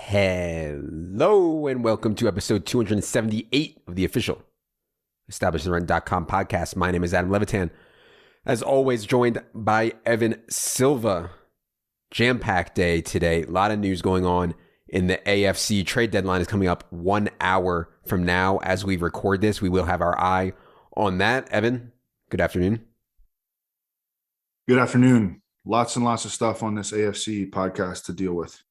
Hello and welcome to episode 278 of the official EstablishingTheRun.com podcast. My name is Adam Levitan. As always, joined by Evan Silva. Jam-packed day today. A lot of news going on in the AFC. Trade deadline is coming up 1 hour from now. As we record this, we will have our eye on that. Evan, good afternoon. Good afternoon. Lots and lots of stuff on this AFC podcast to deal with.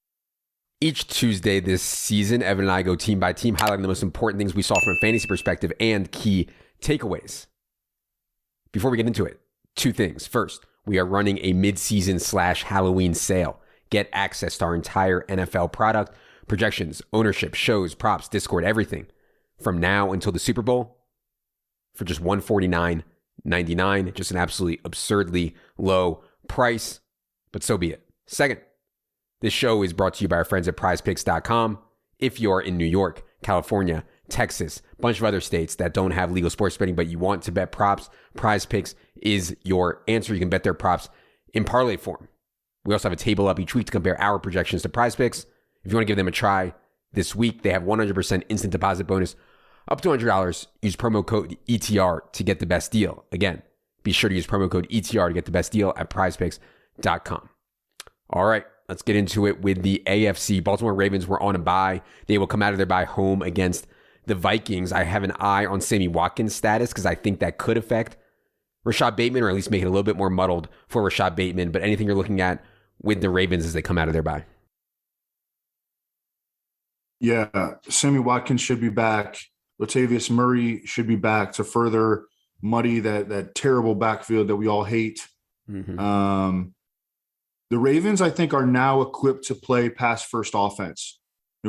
Each Tuesday this season, Evan and I go team by team, highlighting the most important things we saw from a fantasy perspective and key takeaways. Before we get into it, two things. First, we are running a mid-season / Halloween sale. Get access to our entire NFL product, projections, ownership, shows, props, Discord, everything from now until the Super Bowl for just $149.99. Just an absolutely absurdly low price, but so be it. Second, this show is brought to you by our friends at PrizePicks.com. If you're in New York, California, Texas, a bunch of other states that don't have legal sports betting, but you want to bet props, PrizePicks is your answer. You can bet their props in parlay form. We also have a table up each week to compare our projections to PrizePicks. If you want to give them a try this week, they have 100% instant deposit bonus up to $100. Use promo code ETR to get the best deal. Again, be sure to use promo code ETR to get the best deal at PrizePicks.com. All right. Let's get into it with the AFC. Baltimore Ravens were on a bye. They will come out of their bye home against the Vikings. I have an eye on Sammy Watkins' status because I think that could affect Rashad Bateman, or at least make it a little bit more muddled for Rashad Bateman. But anything you're looking at with the Ravens as they come out of their bye? Yeah, Sammy Watkins should be back. Latavius Murray should be back to further muddy that terrible backfield that we all hate. Mm-hmm. The Ravens, I think, are now equipped to play pass-first offense.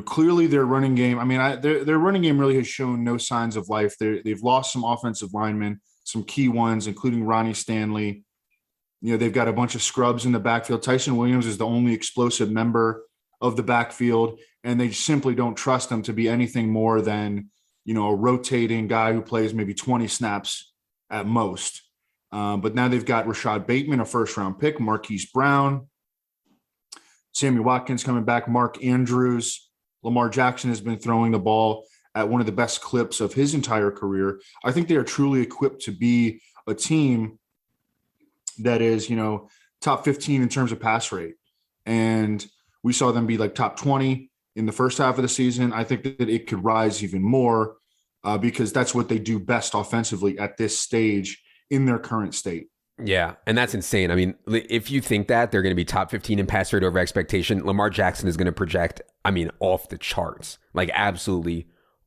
Clearly, their running game, their running game really has shown no signs of life. They've lost some offensive linemen, some key ones, including Ronnie Stanley. They've got a bunch of scrubs in the backfield. Tyson Williams is the only explosive member of the backfield, and they simply don't trust him to be anything more than, a rotating guy who plays maybe 20 snaps at most. But now they've got Rashad Bateman, a first-round pick, Marquise Brown, Sammy Watkins coming back, Mark Andrews. Lamar Jackson has been throwing the ball at one of the best clips of his entire career. I think they are truly equipped to be a team that is, top 15 in terms of pass rate. And we saw them be like top 20 in the first half of the season. I think that it could rise even more because that's what they do best offensively at this stage in their current state. Yeah, and that's insane. If you think that they're going to be top 15 in pass rate over expectation, Lamar Jackson is going to project, off the charts, like absolutely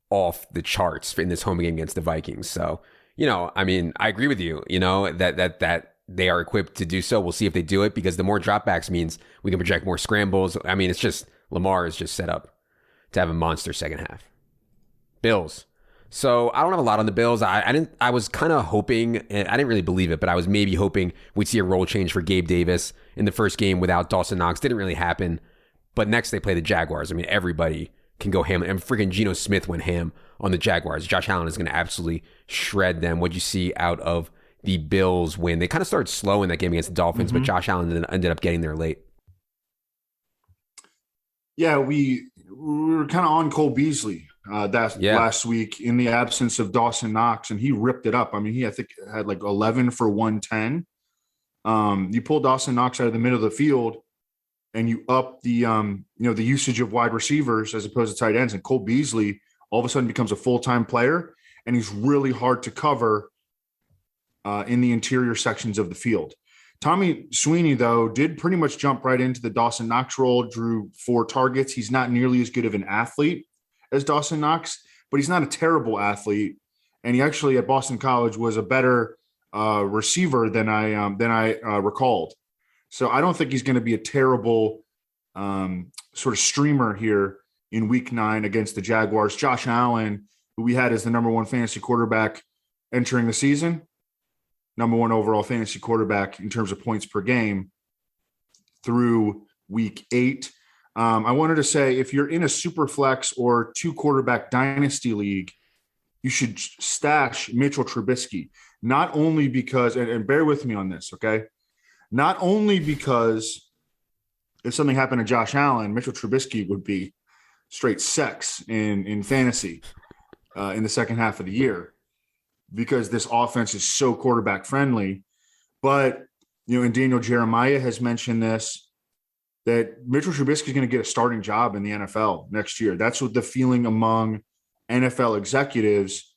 off the charts in this home game against the Vikings. So, I agree with you, that they are equipped to do so. We'll see if they do it because the more dropbacks means we can project more scrambles. It's just Lamar is just set up to have a monster second half. Bills. So I don't have a lot on the Bills. I was kind of hoping, and I didn't really believe it, but I was maybe hoping we'd see a role change for Gabe Davis in the first game without Dawson Knox. Didn't really happen. But next they play the Jaguars. Everybody can go ham. And freaking Geno Smith went ham on the Jaguars. Josh Allen is going to absolutely shred them. What'd you see out of the Bills win? They kind of started slow in that game against the Dolphins, but Josh Allen ended up getting there late. Yeah, we were kind of on Cole Beasley last week in the absence of Dawson Knox, and he ripped it up. He, I think, had like 11 for 110. You pull Dawson Knox out of the middle of the field, and you up the the usage of wide receivers as opposed to tight ends, and Cole Beasley all of a sudden becomes a full-time player, and he's really hard to cover in the interior sections of the field. Tommy Sweeney, though, did pretty much jump right into the Dawson Knox role, drew 4 targets. He's not nearly as good of an athlete as Dawson Knox, but he's not a terrible athlete. And he actually at Boston College was a better receiver than I recalled. So I don't think he's going to be a terrible sort of streamer here in week 9 against the Jaguars. Josh Allen, who we had as the number 1 fantasy quarterback entering the season, number 1 overall fantasy quarterback in terms of points per game through week 8. I wanted to say, if you're in a super flex or 2 quarterback dynasty league, you should stash Mitchell Trubisky, not only because, and bear with me on this, okay? Not only because if something happened to Josh Allen, Mitchell Trubisky would be straight sex in fantasy in the second half of the year because this offense is so quarterback friendly. But, and Daniel Jeremiah has mentioned this, that Mitchell Trubisky is going to get a starting job in the NFL next year. That's what the feeling among NFL executives.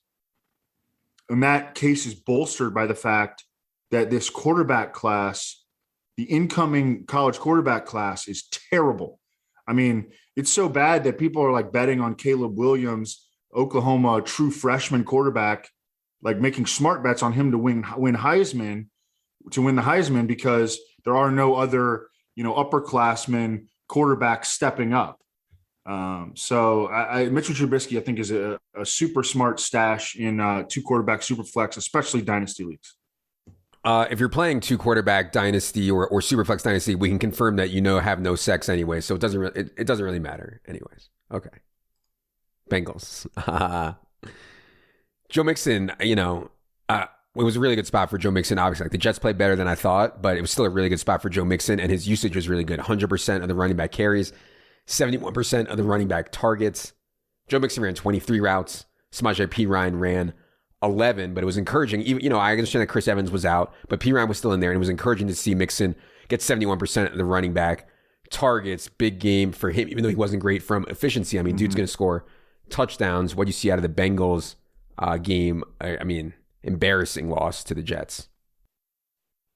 And that case is bolstered by the fact that this quarterback class, the incoming college quarterback class, is terrible. I mean, it's so bad that people are like betting on Caleb Williams, Oklahoma true freshman quarterback, like making smart bets on him to win the Heisman because there are no other, upperclassmen quarterbacks stepping up. So Mitchell Trubisky, I think, is a super smart stash in two quarterback super flex, especially dynasty leagues. If you're playing two quarterback dynasty or superflex dynasty, we can confirm that have no sex anyway, so it doesn't really matter anyways. Okay. Bengals. Joe Mixon, it was a really good spot for Joe Mixon. Obviously, like the Jets played better than I thought, but it was still a really good spot for Joe Mixon, and his usage was really good. 100% of the running back carries, 71% of the running back targets. Joe Mixon ran 23 routes. Samaje Perine ran 11, but it was encouraging. Even, I understand that Chris Evans was out, but Perine was still in there, and it was encouraging to see Mixon get 71% of the running back targets. Big game for him, even though he wasn't great from efficiency. I mean, dude's going to score touchdowns. What do you see out of the Bengals game? I mean, embarrassing loss to the Jets.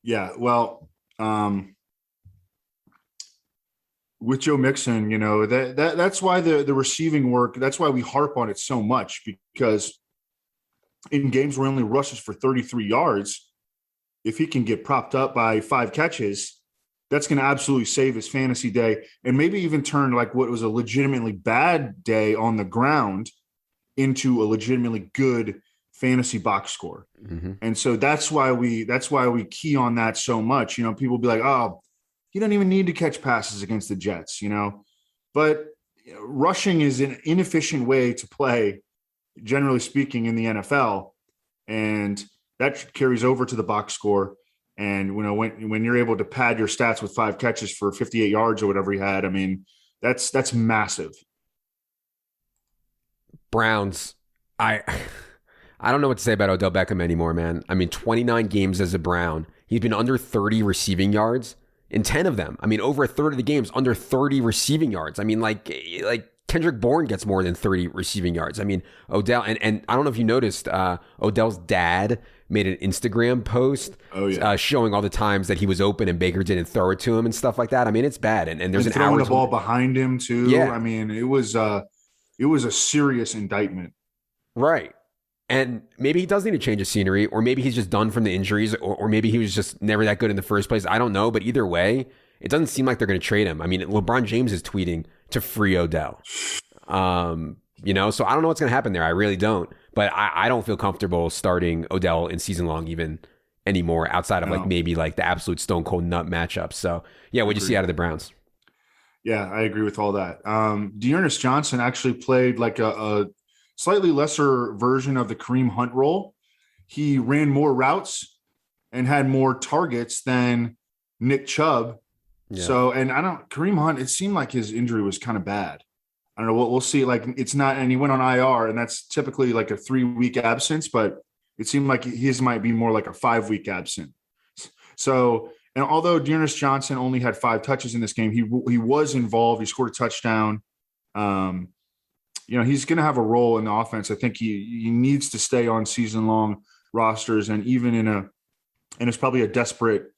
Yeah, well, with Joe Mixon, that's why the receiving work, that's why we harp on it so much, because in games where he only rushes for 33 yards, if he can get propped up by 5 catches, that's going to absolutely save his fantasy day and maybe even turn like what was a legitimately bad day on the ground into a legitimately good fantasy box score. Mm-hmm. And so that's why we key on that so much. People be like, oh, you don't even need to catch passes against the Jets, but rushing is an inefficient way to play, generally speaking, in the NFL. And that carries over to the box score. And when you're able to pad your stats with 5 catches for 58 yards or whatever he had, I mean, that's massive. Browns, I don't know what to say about Odell Beckham anymore, man. I mean, 29 games as a Brown. He's been under 30 receiving yards in 10 of them. I mean, over a third of the games, under 30 receiving yards. I mean, like Kendrick Bourne gets more than 30 receiving yards. I mean, Odell, and I don't know if you noticed, Odell's dad made an Instagram post showing all the times that he was open and Baker didn't throw it to him and stuff like that. I mean, it's bad. And there's throwing the ball behind him too. Yeah. I mean, it was a serious indictment. Right. And maybe he does need to change of scenery, or maybe he's just done from the injuries, or maybe he was just never that good in the first place. I don't know. But either way, it doesn't seem like they're going to trade him. I mean, LeBron James is tweeting to free Odell. So I don't know what's going to happen there. I really don't. But I don't feel comfortable starting Odell in season long even anymore, outside of maybe the absolute stone cold nut matchup. So yeah, what'd you see out of the Browns? Yeah, I agree with all that. Dearness Johnson actually played like a slightly lesser version of the Kareem Hunt role. He ran more routes and had more targets than Nick Chubb. Yeah. So, and Kareem Hunt, it seemed like his injury was kind of bad. I don't know. We'll see. Like, it's not, and he went on IR, and that's typically like a 3-week absence, but it seemed like his might be more like a 5-week absence. So, and although Dearness Johnson only had 5 touches in this game, he was involved. He scored a touchdown. He's going to have a role in the offense. I think he needs to stay on season-long rosters, and even and it's probably a desperate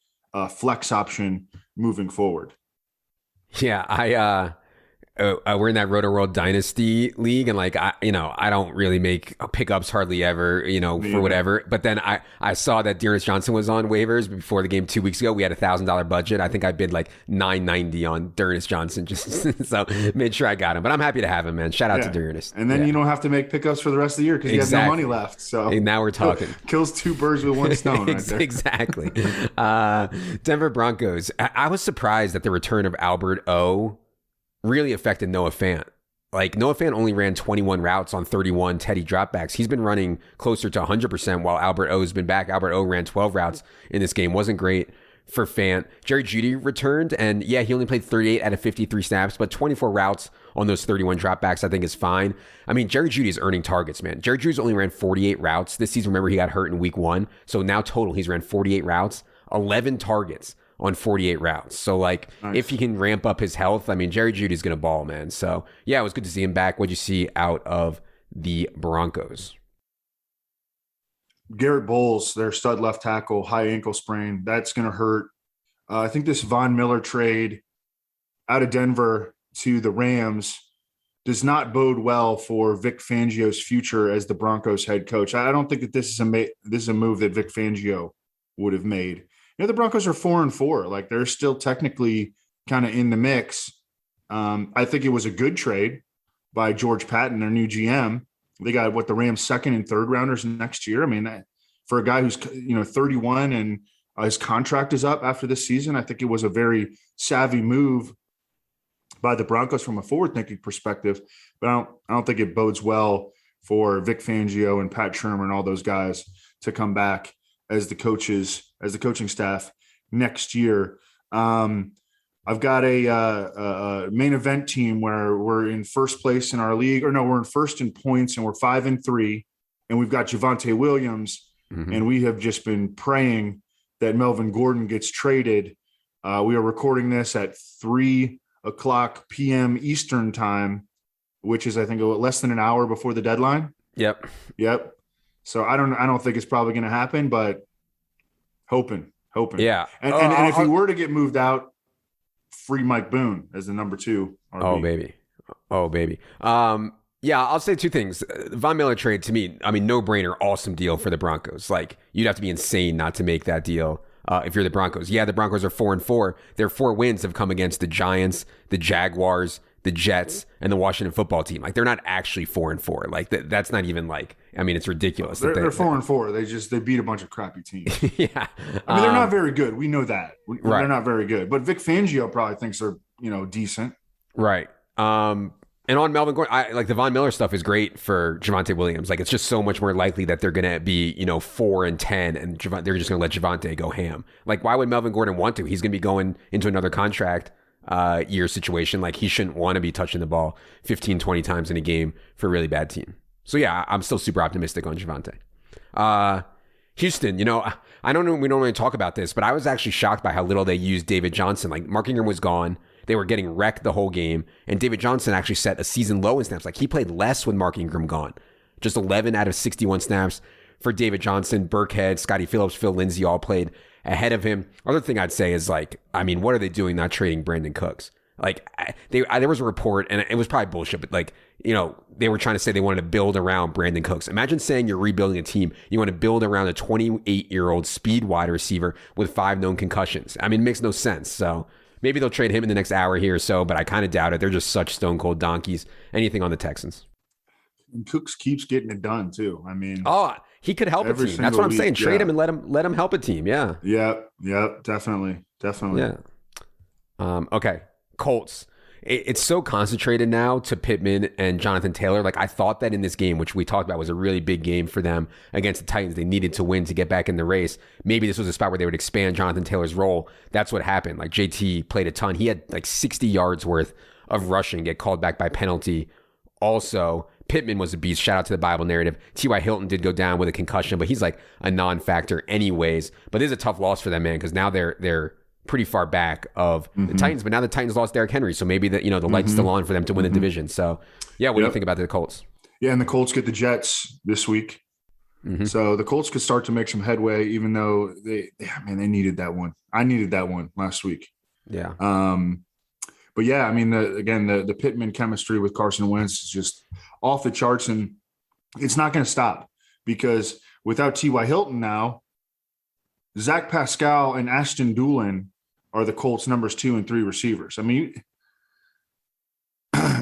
flex option moving forward. Yeah, we're in that Roto World Dynasty League, and I don't really make pickups hardly ever, for whatever. But then I saw that Dearness Johnson was on waivers before the game 2 weeks ago. We had $1,000 budget. I think I bid like $990 on Dearness Johnson, just so made sure I got him. But I'm happy to have him, man. Shout out to Dearness. And then you don't have to make pickups for the rest of the year because you have no money left. So and now we're talking. Kills 2 birds with 1 stone. Right there. Exactly. Denver Broncos. I was surprised that the return of Albert O really affected Noah Fant. Like, Noah Fant only ran 21 routes on 31 Teddy dropbacks. He's been running closer to 100% while Albert O has been back. Albert O ran 12 routes in this game. Wasn't great for Fant. Jerry Jeudy returned, and yeah, he only played 38 out of 53 snaps, but 24 routes on those 31 dropbacks I think is fine. I mean, Jerry Jeudy is earning targets, man. Jerry Jeudy's only ran 48 routes this season. Remember, he got hurt in week 1. So now total, he's ran 48 routes, 11 targets on 48 routes. So like, nice. If he can ramp up his health, I mean, Jerry Jeudy's going to ball, man. So yeah, it was good to see him back. What'd you see out of the Broncos? Garrett Bowles, their stud left tackle, high ankle sprain. That's going to hurt. I think this Von Miller trade out of Denver to the Rams does not bode well for Vic Fangio's future as the Broncos head coach. I don't think that this is a move that Vic Fangio would have made. You know, the Broncos are 4-4. Like, they're still technically kind of in the mix. I think it was a good trade by George Patton, their new GM. They got the Rams' second and third rounders next year. I mean, for a guy who's 31 and his contract is up after this season, I think it was a very savvy move by the Broncos from a forward-thinking perspective. But I don't think it bodes well for Vic Fangio and Pat Shermer and all those guys to come back as the coaching staff next year. I've got a main event team where we're in first place in our league, or no, we're in first in points and we're 5-3, and we've got Javonte Williams, and we have just been praying that Melvin Gordon gets traded. We are recording this at 3:00 p.m. Eastern time, which is, I think, less than an hour before the deadline. Yep. So I don't think it's probably going to happen, but hoping. Yeah. And if he were to get moved out, free Mike Boone as the number 2 RB. Oh, baby. Yeah, I'll say 2 things. Von Miller trade, to me, I mean, no-brainer, awesome deal for the Broncos. Like, you'd have to be insane not to make that deal if you're the Broncos. Yeah, the Broncos are 4-4. Their 4 wins have come against the Giants, the Jaguars, the Jets, and the Washington football team. Like, they're not actually 4-4. Like, that's not even like, I mean, it's ridiculous. They're 4-4. They beat a bunch of crappy teams. Yeah. I mean, they're not very good. We know that. Right. They're not very good. But Vic Fangio probably thinks they're, decent. Right. And on Melvin Gordon, like the Von Miller stuff is great for Javonte Williams. Like, it's just so much more likely that they're going to be, 4-10 and they're just going to let Javonte go ham. Like, why would Melvin Gordon want to? He's going to be going into another contract year situation. Like, he shouldn't want to be touching the ball 15, 20 times in a game for a really bad team. So yeah, I'm still super optimistic on Javonte. Houston, I don't know, we don't really talk about this, but I was actually shocked by how little they used David Johnson. Like, Mark Ingram was gone. They were getting wrecked the whole game. And David Johnson actually set a season low in snaps. Like, he played less with Mark Ingram gone. Just 11 out of 61 snaps for David Johnson. Burkhead, Scotty Phillips, Phil Lindsay all played ahead of him. Other thing I'd say is, like, I mean, what are they doing not trading Brandon Cooks? Like, there was a report, and it was probably bullshit, but like, they were trying to say they wanted to build around Brandon Cooks. Imagine saying you're rebuilding a team. You want to build around a 28-year-old speed wide receiver with 5 known concussions. I mean, it makes no sense. So maybe they'll trade him in the next hour here or so, but I kind of doubt it. They're just such stone cold donkeys. Anything on the Texans. And Cooks keeps getting it done too. I mean, he could help a team. That's what I'm saying. Trade him and let him help a team. Yeah. Yeah. Definitely. Yeah. Okay. Colts. It's so concentrated now to Pittman and Jonathan Taylor. Like, I thought that in this game, which we talked about was a really big game for them against the Titans, they needed to win to get back in the race. Maybe this was a spot where they would expand Jonathan Taylor's role. That's what happened. Like, JT played a ton. He had like 60 yards worth of rushing, get called back by penalty. Also, Pittman was a beast. Shout out to the Bible narrative. T.Y. Hilton did go down with a concussion, but he's like a non-factor anyways. But this is a tough loss for them, man, because now they're pretty far back of the Titans, but now the Titans lost Derrick Henry, so maybe the light's still on for them to win the division. So yeah, what do you think about the Colts? Yeah, and the Colts get the Jets this week, so the Colts could start to make some headway, even though they needed that one. I needed that one last week. Yeah. But yeah, I mean, the Pittman chemistry with Carson Wentz is just off the charts, and it's not going to stop because without T.Y. Hilton now, Zach Pascal and Ashton Doolin are the Colts' numbers 2 and 3 receivers. I mean,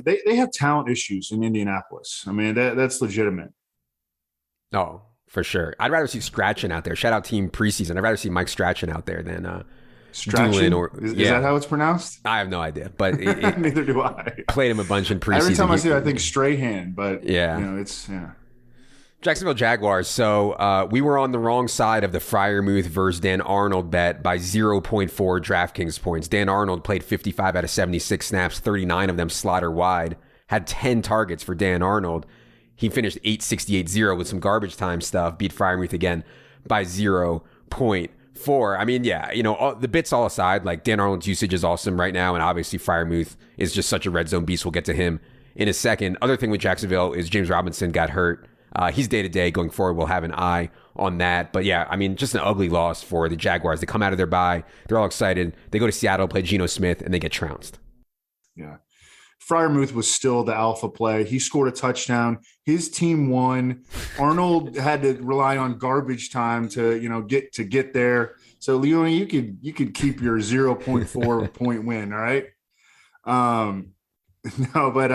they have talent issues in Indianapolis. I mean, that's legitimate. Oh, for sure. I'd rather see Strachan out there. Shout out team preseason. I'd rather see Mike Strachan out there than Strachan? Is that how it's pronounced? I have no idea, but neither do I. Played him a bunch in preseason. Every time I see it, I think Strahan, but yeah, it's yeah. Jacksonville Jaguars. So we were on the wrong side of the Freiermuth versus Dan Arnold bet by 0.4 DraftKings points. Dan Arnold played 55 out of 76 snaps, 39 of them slaughter wide, had 10 targets for Dan Arnold. He finished 868-0 with some garbage time stuff, beat Freiermuth again by 0.4. I mean, yeah, the bits all aside, like Dan Arnold's usage is awesome right now, and obviously Freiermuth is just such a red zone beast. We'll get to him in a second. Other thing with Jacksonville is James Robinson got hurt. He's day-to-day going forward. We'll have an eye on that. But yeah, I mean, just an ugly loss for the Jaguars. They come out of their bye. They're all excited. They go to Seattle, play Geno Smith, and they get trounced. Yeah. Freiermuth was still the alpha play. He scored a touchdown. His team won. Arnold had to rely on garbage time to get there. So Leone, you could keep your 0.4 point win. All right. No, but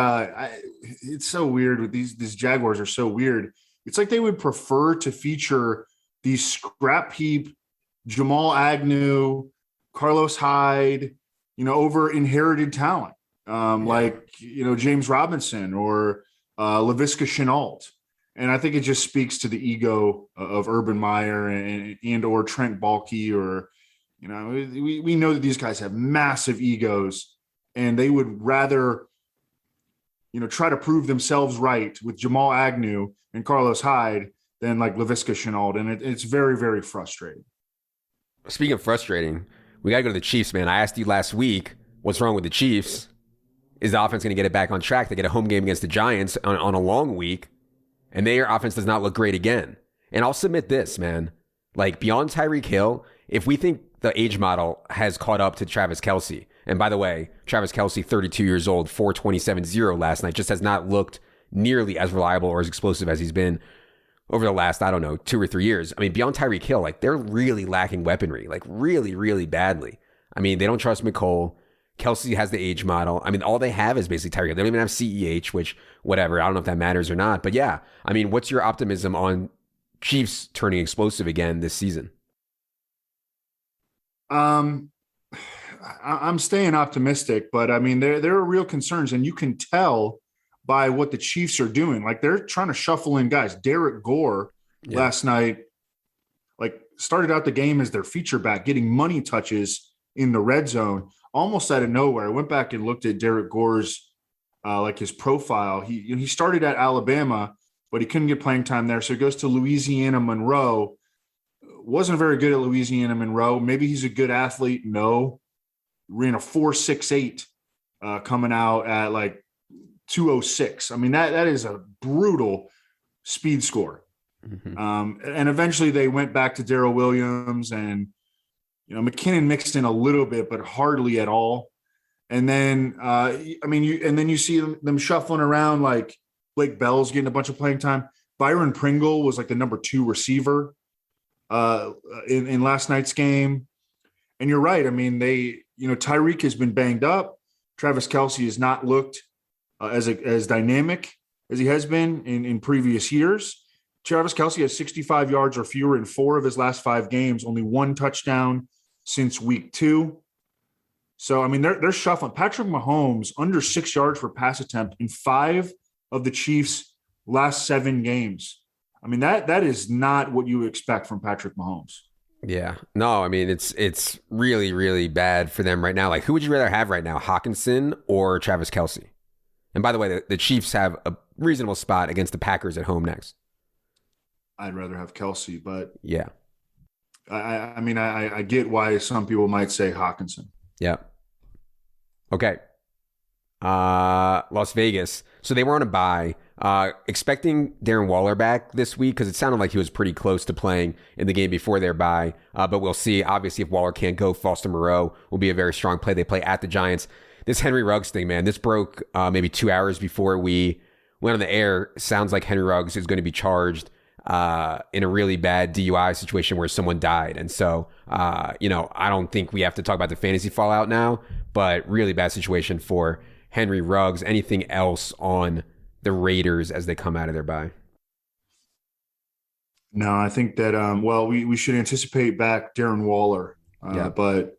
it's so weird with these Jaguars are so weird. It's like they would prefer to feature these scrap heap Jamal Agnew, Carlos Hyde, over inherited talent. Like James Robinson or Laviska Shenault. And I think it just speaks to the ego of Urban Meyer and or Trent Baalke, or we know that these guys have massive egos, and they would rather try to prove themselves right with Jamal Agnew and Carlos Hyde than like Laviska Shenault. And it's very, very frustrating. Speaking of frustrating, we got to go to the Chiefs, man. I asked you last week, what's wrong with the Chiefs? Is the offense going to get it back on track? They get a home game against the Giants on a long week, and their offense does not look great again. And I'll submit this, man. Like, beyond Tyreek Hill, if we think the age model has caught up to Travis Kelce, and by the way, Travis Kelce, 32 years old, 427-0 last night, just has not looked nearly as reliable or as explosive as he's been over the last, 2 or 3 years. I mean, beyond Tyreek Hill, like, they're really lacking weaponry, like really, really badly. I mean, they don't trust McCole. Kelce has the age model. I mean, all they have is basically Tyreek. They don't even have CEH, which, whatever, I don't know if that matters or not. But yeah, I mean, what's your optimism on Chiefs turning explosive again this season? I'm staying optimistic, but I mean, there are real concerns, and you can tell by what the Chiefs are doing. Like, they're trying to shuffle in guys. Derek Gore last night, like, started out the game as their feature back, getting money touches in the red zone, almost out of nowhere. I went back and looked at Derek Gore's his profile. He started at Alabama, but he couldn't get playing time there, so he goes to Louisiana Monroe. Wasn't very good at Louisiana Monroe. Maybe he's a good athlete. No. Ran a 4.68 coming out at like 2:06. I mean, that is a brutal speed score. Mm-hmm. And eventually they went back to Darrell Williams, and McKinnon mixed in a little bit, but hardly at all. And then you see them shuffling around, like Blake Bell's getting a bunch of playing time. Byron Pringle was like the number 2 receiver in last night's game. And you're right. I mean, Tyreek has been banged up. Travis Kelce has not looked as dynamic as he has been in previous years. Travis Kelce has 65 yards or fewer in 4 of his last 5 games, only 1 touchdown since week 2. So, I mean, they're shuffling. Patrick Mahomes under 6 yards per pass attempt in 5 of the Chiefs' last 7 games. I mean, that is not what you expect from Patrick Mahomes. Yeah. No, I mean, it's really, really bad for them right now. Like, who would you rather have right now, Hawkinson or Travis Kelce? And by the way, the Chiefs have a reasonable spot against the Packers at home next. I'd rather have Kelce, but yeah. I mean, I get why some people might say Hawkinson. Yeah. Okay. Las Vegas. So they were on a bye. Expecting Darren Waller back this week, because it sounded like he was pretty close to playing in the game before their bye. But we'll see. Obviously, if Waller can't go, Foster Moreau will be a very strong play. They play at the Giants. This Henry Ruggs thing, man, this broke maybe 2 hours before we went on the air. Sounds like Henry Ruggs is going to be charged in a really bad DUI situation where someone died. And so, I don't think we have to talk about the fantasy fallout now, but really bad situation for Henry Ruggs. Anything else on the Raiders as they come out of their bye? No, I think that, we should anticipate back Darren Waller. But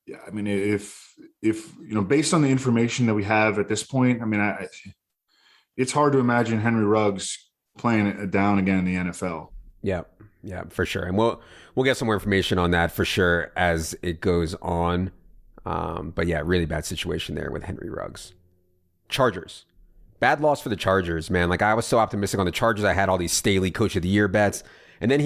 yeah, I mean, if based on the information that we have at this point, I mean, it's hard to imagine Henry Ruggs playing it down again in the NFL. Yeah, for sure. And we'll get some more information on that for sure as it goes on. But yeah, really bad situation there with Henry Ruggs. Chargers. Bad loss for the Chargers, man. Like, I was so optimistic on the Chargers. I had all these Staley Coach of the Year bets. And then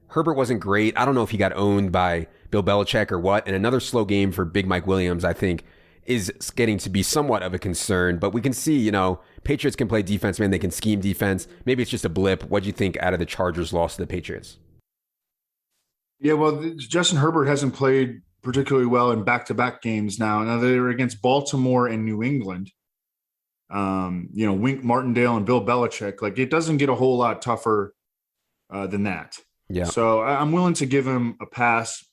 Herbert wasn't great. I don't know if he got owned by Bill Belichick or what. And another slow game for Big Mike Williams, I think, is getting to be somewhat of a concern. But we can see, Patriots can play defense, man. They can scheme defense. Maybe it's just a blip. What do you think out of the Chargers' loss to the Patriots? Yeah, well, Justin Herbert hasn't played particularly well in back-to-back games now. Now they're against Baltimore and New England. Wink Martindale and Bill Belichick. Like, it doesn't get a whole lot tougher than that. Yeah. So I'm willing to give him a pass.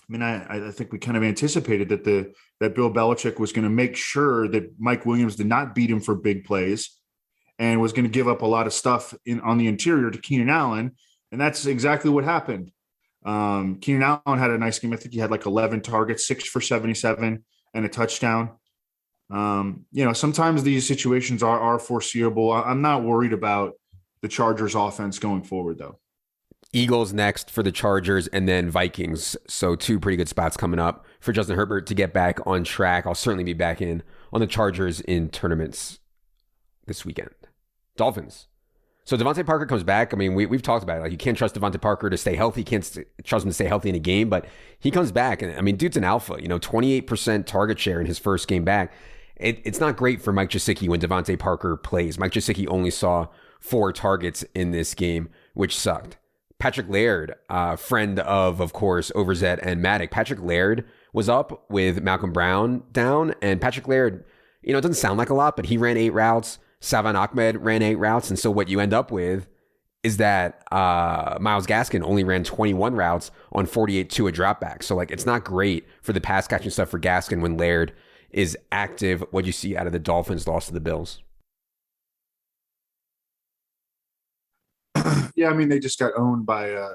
I mean, I think we kind of anticipated that Bill Belichick was going to make sure that Mike Williams did not beat him for big plays and was going to give up a lot of stuff on the interior to Keenan Allen. And that's exactly what happened. Keenan Allen had a nice game. I think he had like 11 targets, 6 for 77 and a touchdown. Sometimes these situations are foreseeable. I'm not worried about the Chargers offense going forward, though. Eagles next for the Chargers, and then Vikings. So 2 pretty good spots coming up for Justin Herbert to get back on track. I'll certainly be back in on the Chargers in tournaments this weekend. Dolphins. So Devontae Parker comes back. I mean, we've talked about it. Like, you can't trust Devontae Parker to stay healthy. You can't trust him to stay healthy in a game, but he comes back. And I mean, dude's an alpha, 28% target share in his first game back. It's not great for Mike Gesicki when Devontae Parker plays. Mike Gesicki only saw 4 targets in this game, which sucked. Patrick Laird, friend of course, Overzet and Maddock. Patrick Laird was up with Malcolm Brown down, and Patrick Laird, it doesn't sound like a lot, but he ran 8 routes. Salvon Ahmed ran 8 routes, and so what you end up with is that Myles Gaskin only ran 21 routes on 48 Tua dropbacks. So, like, it's not great for the pass catching stuff for Gaskin when Laird is active. What do you see out of the Dolphins' loss to the Bills? Yeah, I mean, they just got owned by a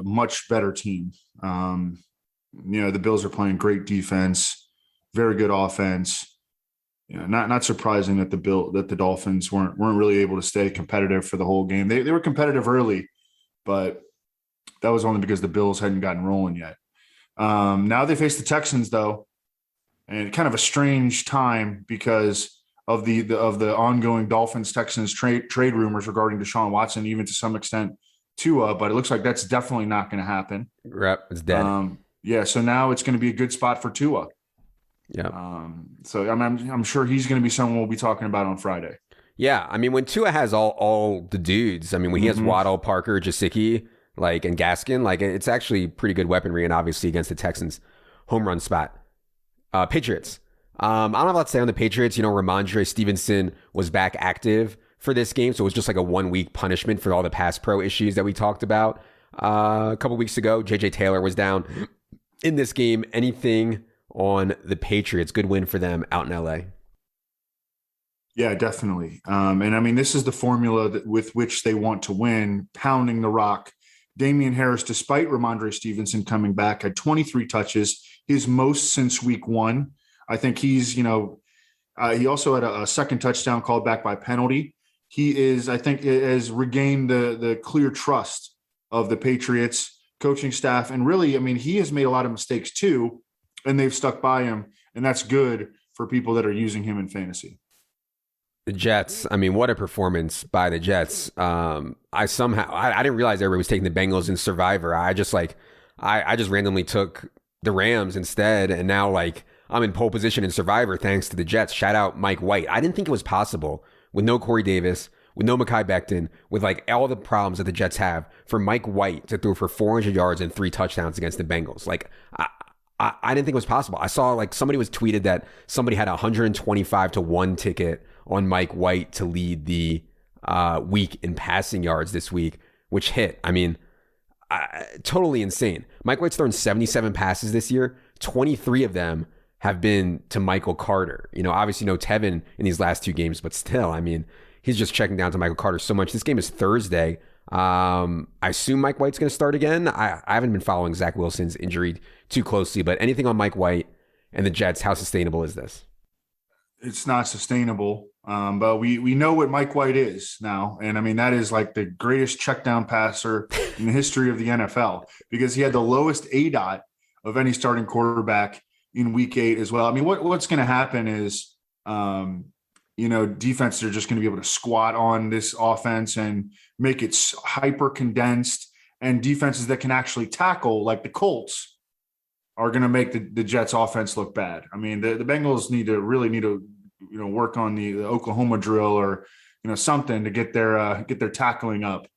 much better team. The Bills are playing great defense, very good offense. Not surprising that the Dolphins weren't really able to stay competitive for the whole game. They were competitive early, but that was only because the Bills hadn't gotten rolling yet. Now they face the Texans, though, and kind of a strange time because of the ongoing Dolphins-Texans trade rumors regarding Deshaun Watson, even to some extent Tua, but it looks like that's definitely not going to happen. Yep, it's dead. So now it's going to be a good spot for Tua. Yeah. So I'm sure he's going to be someone we'll be talking about on Friday. Yeah, I mean, when Tua has all the dudes, I mean, when he has Waddle, Parker, Gesicki, and Gaskin, it's actually pretty good weaponry, and obviously against the Texans, home run spot. Patriots. I don't have a lot to say on the Patriots. Ramondre Stevenson was back active for this game, so it was just like a 1-week punishment for all the pass pro issues that we talked about a couple weeks ago. JJ Taylor was down in this game. Anything on the Patriots? Good win for them out in LA. Yeah, definitely. And I mean, this is the formula with which they want to win, pounding the rock. Damian Harris, despite Ramondre Stevenson coming back, had 23 touches, his most since week 1. I think he's, he also had a second touchdown called back by penalty. He has regained the clear trust of the Patriots coaching staff. And really, I mean, he has made a lot of mistakes too, and they've stuck by him. And that's good for people that are using him in fantasy. The Jets, I mean, what a performance by the Jets. I didn't realize everybody was taking the Bengals in Survivor. I just randomly took the Rams instead. And now, I'm in pole position in Survivor thanks to the Jets. Shout out Mike White. I didn't think it was possible with no Corey Davis, with no Mekhi Becton, with all the problems that the Jets have, for Mike White to throw for 400 yards and 3 touchdowns against the Bengals. I didn't think it was possible. I saw somebody was tweeted that somebody had a 125-1 ticket on Mike White to lead the week in passing yards this week, which hit. I mean, totally insane. Mike White's thrown 77 passes this year. 23 of them have been to Michael Carter. Obviously no Tevin in these last 2 games, but still, I mean, he's just checking down to Michael Carter so much. This game is Thursday. I assume Mike White's going to start again. I haven't been following Zach Wilson's injury too closely, but anything on Mike White and the Jets, how sustainable is this? It's not sustainable. But we know what Mike White is now. And I mean, that is like the greatest check down passer in the history of the NFL, because he had the lowest ADOT of any starting quarterback in week 8 as well. I mean, what's going to happen is, defenses are just going to be able to squat on this offense and make it hyper condensed, and defenses that can actually tackle, like the Colts, are going to make the Jets offense look bad. I mean, the Bengals really need to work on the Oklahoma drill, or something to get their tackling up.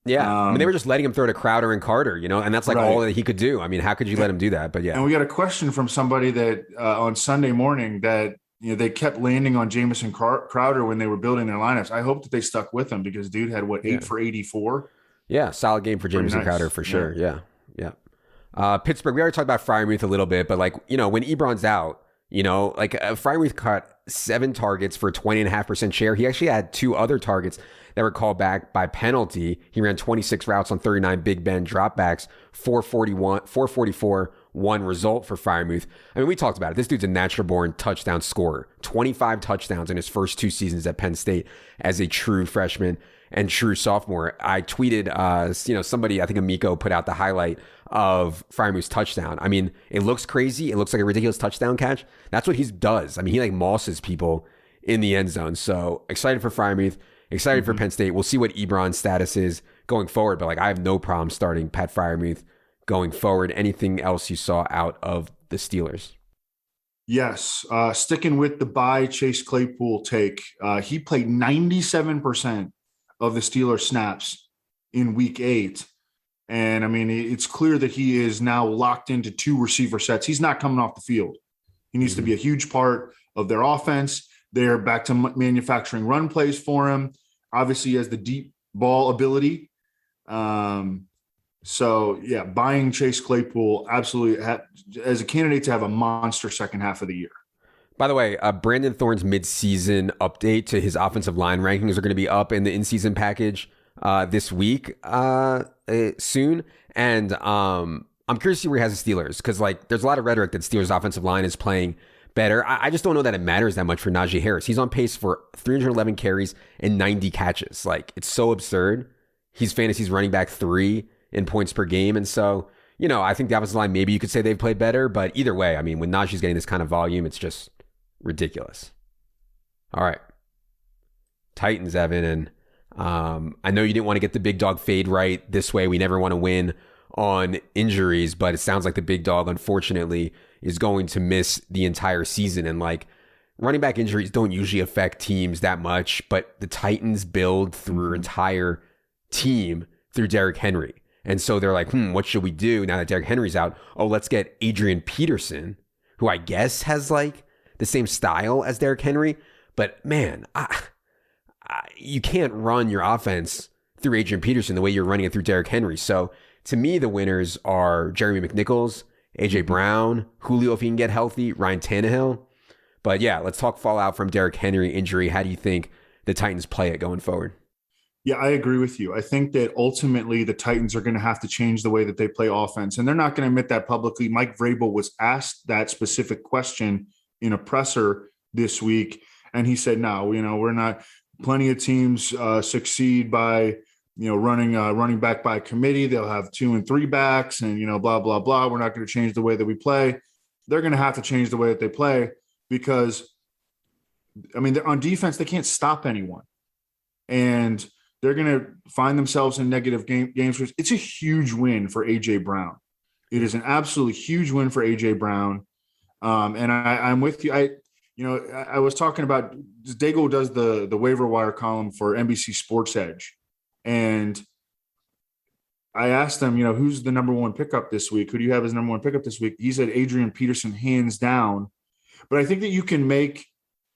Yeah, I mean, they were just letting him throw to Crowder and Carter, and that's like all that he could do. I mean, how could you let him do that? But yeah. And we got a question from somebody that on Sunday morning that they kept landing on Jamison Crowder when they were building their lineups. I hope that they stuck with him, because dude had 8 for 84. Yeah, solid game for Jamison Crowder for sure. Yeah. Pittsburgh, we already talked about Freiermuth a little bit, but when Ebron's out, Freiermuth caught 7 targets for a 20.5% share. He actually had 2 other targets that were called back by penalty. He ran 26 routes on 39 Big Ben dropbacks, 444, 1 result for Freiermuth. I mean, we talked about it. This dude's a natural-born touchdown scorer. 25 touchdowns in his first 2 seasons at Penn State as a true freshman and true sophomore. I tweeted, somebody, I think Amico, put out the highlight of Freiermuth's touchdown. I mean, it looks crazy. It looks like a ridiculous touchdown catch. That's what he does. I mean, he mosses people in the end zone. So excited for Freiermuth, excited for Penn State. We'll see what Ebron's status is going forward, but I have no problem starting Pat Freiermuth going forward. Anything else you saw out of the Steelers? Yes. Sticking with the bye Chase Claypool take, he played 97% of the Steelers snaps in week 8. And I mean, it's clear that he is now locked into 2 receiver sets. He's not coming off the field. He needs to be a huge part of their offense. They're back to manufacturing run plays for him. Obviously, he has the deep ball ability. So yeah, buying Chase Claypool absolutely as a candidate to have a monster second half of the year. By the way, Brandon Thorne's midseason update to his offensive line rankings are going to be up in the in-season package this week soon. And I'm curious to see where he has the Steelers, because there's a lot of rhetoric that Steelers offensive line is playing better. I just don't know that it matters that much for Najee Harris. He's on pace for 311 carries and 90 catches. It's so absurd. He's fantasy's running back 3 in points per game. And so, I think the offensive line, maybe you could say they've played better, but either way, I mean, when Najee's getting this kind of volume, it's just ridiculous. All right. Titans, Evan. And I know you didn't want to get the big dog fade right this way. We never want to win on injuries, but it sounds like the big dog, unfortunately, is going to miss the entire season. And running back injuries don't usually affect teams that much, but the Titans build through an entire team through Derrick Henry. And so they're like, what should we do now that Derrick Henry's out? Oh, let's get Adrian Peterson, who I guess has the same style as Derrick Henry. But man, you can't run your offense through Adrian Peterson the way you're running it through Derrick Henry. So to me, the winners are Jeremy McNichols, AJ Brown, Julio if he can get healthy, Ryan Tannehill. But yeah, let's talk fallout from Derrick Henry injury. How do you think the Titans play it going forward? Yeah, I agree with you. I think that ultimately the Titans are going to have to change the way that they play offense, and they're not going to admit that publicly. Mike Vrabel was asked that specific question in a presser this week, and he said, no, we're not. Plenty of teams succeed by, running back by committee. They'll have 2 and 3 backs and, blah, blah, blah. We're not going to change the way that we play. They're going to have to change the way that they play because, I mean, on defense, they can't stop anyone. And they're going to find themselves in negative games. It's a huge win for A.J. Brown. It is an absolutely huge win for A.J. Brown. And I'm with you. I was talking about Daigle does the waiver wire column for NBC Sports Edge. And I asked him, who's the number 1 pickup this week? Who do you have as number 1 pickup this week? He said Adrian Peterson, hands down. But I think that you can make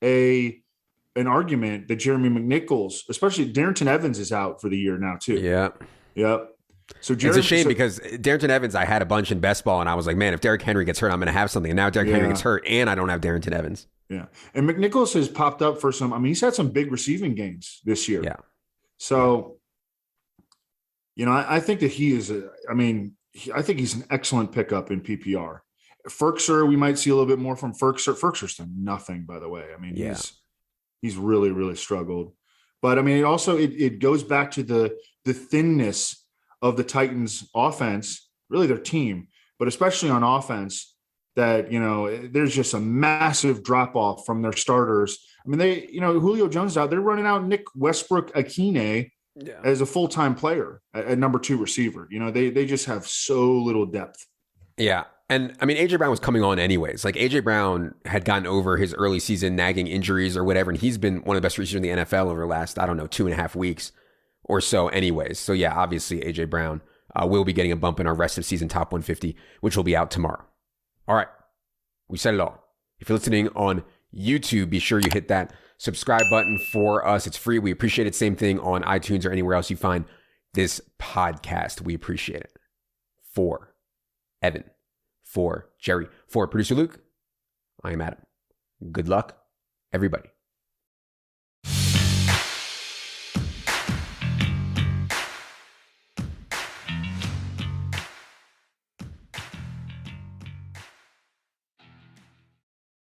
an argument that Jeremy McNichols, especially Darrington Evans, is out for the year now too. Yeah. Yep. So it's a shame because Darrington Evans, I had a bunch in best ball and I was like, man, if Derrick Henry gets hurt, I'm going to have something. And now Derrick Henry gets hurt and I don't have Darrington Evans. Yeah. And McNichols has popped up for he's had some big receiving games this year. Yeah. So, I think that he is I think he's an excellent pickup in PPR. Ferkser, we might see a little bit more from Ferkser. Ferkser's done nothing, by the way. I mean, he's He's really, really struggled. But I mean, it goes back to the thinness of the Titans offense, really their team, but especially on offense, that, there's just a massive drop off from their starters. I mean, Julio Jones is out, they're running out Nick Westbrook-Akine as a full-time player at number 2 receiver. They just have so little depth. Yeah. And I mean, AJ Brown was coming on anyways. Like, AJ Brown had gotten over his early season nagging injuries or whatever, and he's been one of the best receivers in the NFL over the last, 2.5 weeks or so anyways. So yeah, obviously AJ Brown will be getting a bump in our rest of season top 150, which will be out tomorrow. All right. We said it all. If you're listening on YouTube, be sure you hit that subscribe button for us. It's free. We appreciate it. Same thing on iTunes or anywhere else you find this podcast. We appreciate it. For Evan, for Jerry, for producer Luke, I am Adam. Good luck, everybody.